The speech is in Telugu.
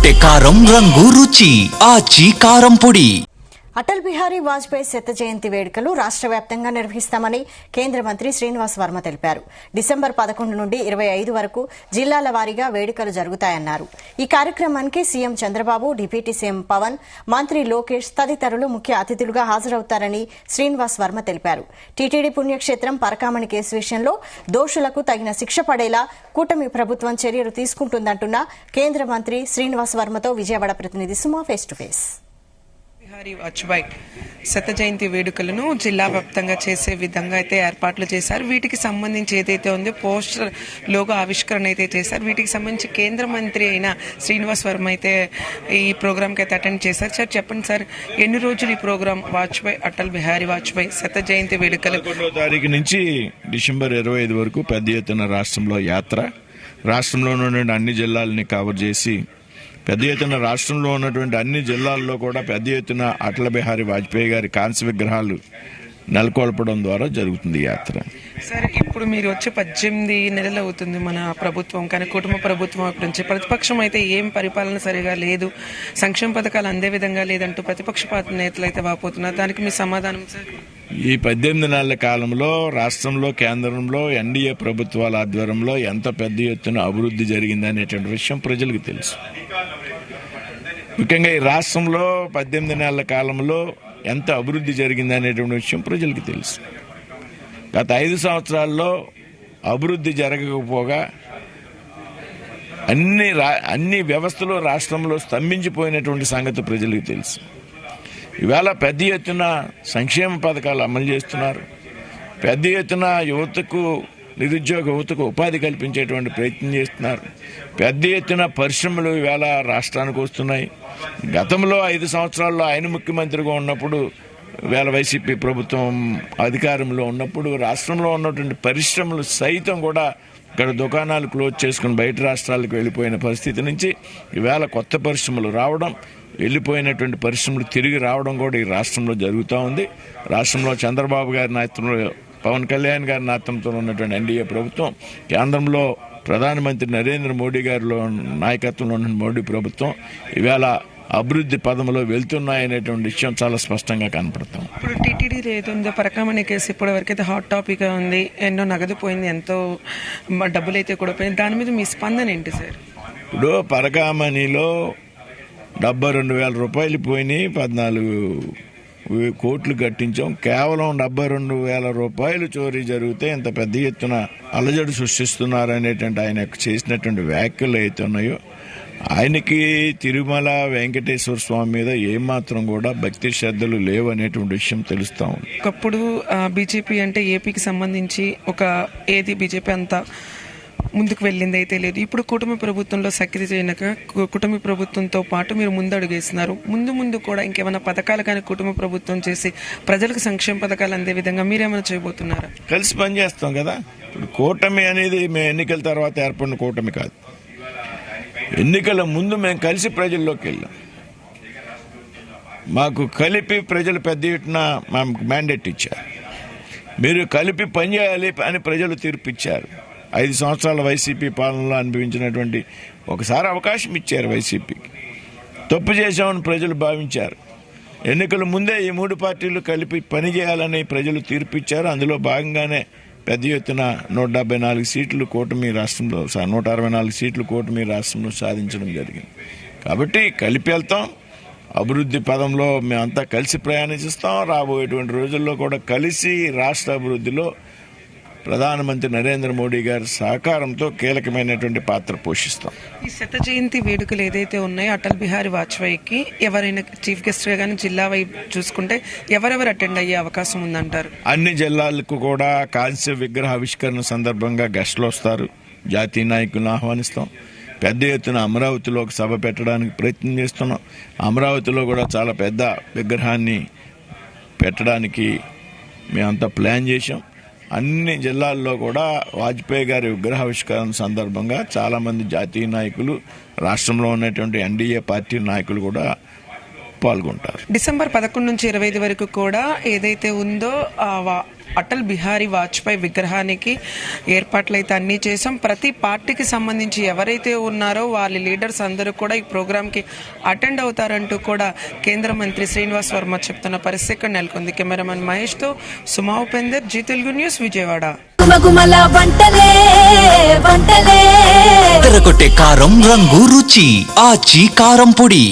రొట్టె కారం రంగు రుచి ఆచి కారం పొడి. అటల్ బిహారీ వాజ్పేయి శత జయంతి వేడుకలు రాష్ట్ర వ్యాప్తంగా నిర్వహిస్తామని కేంద్ర మంత్రి శ్రీనివాస్ వర్మ తెలిపారు. డిసెంబర్ 11 నుండి 25 వరకు జిల్లాల వారీగా వేడుకలు జరుగుతాయన్నారు. ఈ కార్యక్రమానికి CM Chandrababu, deputy CM Pawan, మంత్రి లోకేష్ తదితరులు ముఖ్య అతిథులుగా హాజరవుతారని శ్రీనివాస్ వర్మ తెలిపారు. టీటీడీ పుణ్యక్షేత్రం పరకామణి కేసు విషయంలో దోషులకు తగిన శిక్ష పడేలా కూటమి ప్రభుత్వం చర్యలు తీసుకుంటుందంటున్న కేంద్ర మంత్రి శ్రీనివాస్ వర్మతో విజయవాడ ప్రతినిధి Suma face to face. Bihari Vajpayee శత జయంతి వేడుకలను జిల్లా వ్యాప్తంగా చేసే విధంగా అయితే ఏర్పాట్లు చేశారు. వీటికి సంబంధించి ఏదైతే ఉందో పోస్టర్ లోగో ఆవిష్కరణ అయితే చేశారు. వీటికి సంబంధించి కేంద్ర మంత్రి అయిన శ్రీనివాస్ వర్మ అయితే ఈ ప్రోగ్రామ్కి అయితే అటెండ్ చేశారు. సార్ చెప్పండి సార్, ఎన్ని రోజులు ఈ ప్రోగ్రామ్ వాజ్పేయి అటల్ బిహారీ వాజ్పేయి శత జయంతి వేడుకలు? 1వ తారీఖు నుంచి డిసెంబర్ 25 వరకు పెద్ద ఎత్తున రాష్ట్రంలో యాత్ర, రాష్ట్రంలో ఉన్నటువంటి అన్ని జిల్లాలని కవర్ చేసి పెద్ద ఎత్తున రాష్ట్రంలో ఉన్నటువంటి అన్ని జిల్లాల్లో కూడా పెద్ద ఎత్తున అటల్ బిహారీ వాజ్పేయి గారి కాంస్య విగ్రహాలు నెలకొల్పడం ద్వారా జరుగుతుంది యాత్ర. సార్, ఇప్పుడు మీరు వచ్చి 18 నెలలు అవుతుంది మన ప్రభుత్వం, కానీ కుటుంబ ప్రభుత్వం నుంచి ప్రతిపక్షం అయితే ఏం పరిపాలన సరిగా లేదు, సంక్షేమ పథకాలు అందే విధంగా లేదంటూ ప్రతిపక్ష పార్టీ నేతలు అయితే వాపోతున్నారు. దానికి మీ సమాధానం సార్? ఈ 18 నెలల కాలంలో రాష్ట్రంలో, కేంద్రంలో ఎన్డీఏ ప్రభుత్వాల ఆధ్వర్యంలో ఎంత పెద్ద ఎత్తున అభివృద్ధి జరిగిందనేటువంటి విషయం ప్రజలకు తెలుసు. ముఖ్యంగా ఈ రాష్ట్రంలో 18 నెలల కాలంలో ఎంత అభివృద్ధి జరిగిందనేటువంటి విషయం ప్రజలకు తెలుసు. గత 5 సంవత్సరాల్లో అభివృద్ధి జరగకపోగా అన్ని వ్యవస్థలు రాష్ట్రంలో స్తంభించిపోయినటువంటి సంగతి ప్రజలకు తెలుసు. ఇవాళ పెద్ద ఎత్తున సంక్షేమ పథకాలు అమలు చేస్తున్నారు. పెద్ద ఎత్తున యువతకు, నిరుద్యోగ యువతకు ఉపాధి కల్పించేటువంటి ప్రయత్నం చేస్తున్నారు. పెద్ద ఎత్తున పరిశ్రమలు ఇవాళ రాష్ట్రానికి వస్తున్నాయి. గతంలో 5 సంవత్సరాల్లో ఆయన ముఖ్యమంత్రిగా ఉన్నప్పుడు, ఇవాళ వైసీపీ ప్రభుత్వం అధికారంలో ఉన్నప్పుడు రాష్ట్రంలో ఉన్నటువంటి పరిశ్రమలు సైతం కూడా ఇక్కడ దుకాణాలు క్లోజ్ చేసుకుని బయట రాష్ట్రాలకు వెళ్ళిపోయిన పరిస్థితి నుంచి ఇవాళ కొత్త పరిశ్రమలు రావడం, వెళ్ళిపోయినటువంటి పరిశ్రమలు తిరిగి రావడం కూడా ఈ రాష్ట్రంలో జరుగుతూ ఉంది. రాష్ట్రంలో చంద్రబాబు గారి నాయకత్వంలో, పవన్ కళ్యాణ్ గారి నాయకత్వంలో ఉన్నటువంటి ఎన్డీఏ ప్రభుత్వం, కేంద్రంలో ప్రధానమంత్రి నరేంద్ర మోడీ గారిలో నాయకత్వంలో ఉన్న మోడీ ప్రభుత్వం ఇవాళ అభివృద్ధి పదంలో వెళ్తున్నాయనేటువంటి విషయం చాలా స్పష్టంగా కనపడతాం. ఇప్పుడు టీటీడీ ఏదో పరకామణి కేసు ఇప్పటి వరకైతే హాట్ టాపిక్ గా ఉంది. ఎన్నో నగదు పోయింది, ఎంతో డబ్బులు అయితే కూడా పోయింది. దాని మీద మీ స్పందన ఏంటి సార్? ఇప్పుడు పరకామణిలో 72,000 రూపాయలు పోయినాయి, 14 కోట్లు కట్టించాం. కేవలం 72,000 రూపాయలు చోరీ జరిగితే ఇంత పెద్ద ఎత్తున అలజడి సృష్టిస్తున్నారనేటువంటి ఆయన చేసినటువంటి వ్యాఖ్యలు అయితే ఉన్నాయో, ఆయనకి తిరుమల వెంకటేశ్వర స్వామి మీద ఏమాత్రం కూడా భక్తి శ్రద్ధలు లేవు అనేటువంటి విషయం తెలుస్తా ఉంది. ఒకప్పుడు బీజేపీ అంటే ఏపీకి సంబంధించి ఏది బీజేపీ అంతా ముందుకు వెళ్ళింది అయితే లేదు. ఇప్పుడు కుటుంబ ప్రభుత్వంలో సక్రియ చేయనక కుటుంబ ప్రభుత్వంతో పాటు మీరు ముందడుగేస్తున్నారు. ముందు కూడా ఇంకేమైనా పథకాలు కానీ కుటుంబ ప్రభుత్వం చేసి ప్రజలకు సంక్షేమ పథకాలు అందే విధంగా మీరేమైనా చేయబోతున్నారా? కలిసి పనిచేస్తాం కదా. ఇప్పుడు కూటమి అనేది మేము ఎన్నికల తర్వాత ఏర్పడిన కూటమి కాదు. ఎన్నికల ముందు మేము కలిసి ప్రజల్లోకి వెళ్ళాం. మాకు కలిపి ప్రజలు పెద్ద ఎత్తున మాకు మ్యాండేట్ ఇచ్చారు. మీరు కలిపి పనిచేయాలి అని ప్రజలు తీర్పిచ్చారు. 5 సంవత్సరాల వైసీపీ పాలనలో అనుభవించినటువంటి ఒకసారి అవకాశం ఇచ్చారు వైసీపీకి. తప్పు చేశామని ప్రజలు భావించారు. ఎన్నికల ముందే ఈ 3 పార్టీలు కలిపి పనిచేయాలని ప్రజలు తీర్పిచ్చారు. అందులో భాగంగానే పెద్ద ఎత్తున 174 సీట్లు కూటమి రాష్ట్రంలో, 164 సీట్లు కూటమి రాష్ట్రంలో సాధించడం జరిగింది. కాబట్టి కలిపి వెళ్తాం. అభివృద్ధి పదంలో మేమంతా కలిసి ప్రయాణిస్తాం. రాబోయేటువంటి రోజుల్లో కూడా కలిసి రాష్ట్ర అభివృద్ధిలో ప్రధానమంత్రి నరేంద్ర మోడీ గారి సహకారంతో కీలకమైనటువంటి పాత్ర పోషిస్తాం. ఈ శత జయంతి వేడుకలు ఏదైతే ఉన్నాయో అటల్ బిహారీ వాజ్పేయికి ఎవరైనా చీఫ్ గెస్ట్ గా కానీ జిల్లా వైపు చూసుకుంటే ఎవరెవరు అటెండ్ అయ్యే అవకాశం ఉందంటారు? అన్ని జిల్లాలకు కూడా కాంస్య విగ్రహ ఆవిష్కరణ సందర్భంగా గెస్టులు వస్తారు. జాతీయ నాయకులను ఆహ్వానిస్తాం. పెద్ద ఎత్తున అమరావతిలో ఒక సభ పెట్టడానికి ప్రయత్నం చేస్తున్నాం. అమరావతిలో కూడా చాలా పెద్ద విగ్రహాన్ని పెట్టడానికి మేమంతా ప్లాన్ చేశాం. అన్ని జిల్లాల్లో కూడా వాజ్పేయి గారి విగ్రహావిష్కరణ సందర్భంగా చాలామంది జాతీయ నాయకులు, రాష్ట్రంలో ఉన్నటువంటి ఎన్డీఏ పార్టీ నాయకులు కూడా పాల్గొంటారు. డిసెంబర్ 11 నుంచి 25 వరకు కూడా ఏదైతే ఉందో అటల్ బిహారీ వాజ్పేయి విగ్రహానికి ఏర్పాట్లు అయితే అన్నీ చేసాం. ప్రతి పార్టీకి సంబంధించి ఎవరైతే ఉన్నారో వాళ్ళ లీడర్స్ అందరూ కూడా ఈ ప్రోగ్రామ్కి అటెండ్ అవుతారంటూ కూడా కేంద్ర మంత్రి శ్రీనివాస్ వర్మ చెప్తున్న పరిస్థితి ఇక్కడ నెలకొంది. కెమెరామెన్ మహేష్తో సుమా ఉపేందర్, జీ తెలుగు న్యూస్, విజయవాడ. తెరకొట్టే కారం రంగు రుచి ఆచి కారం పొడి.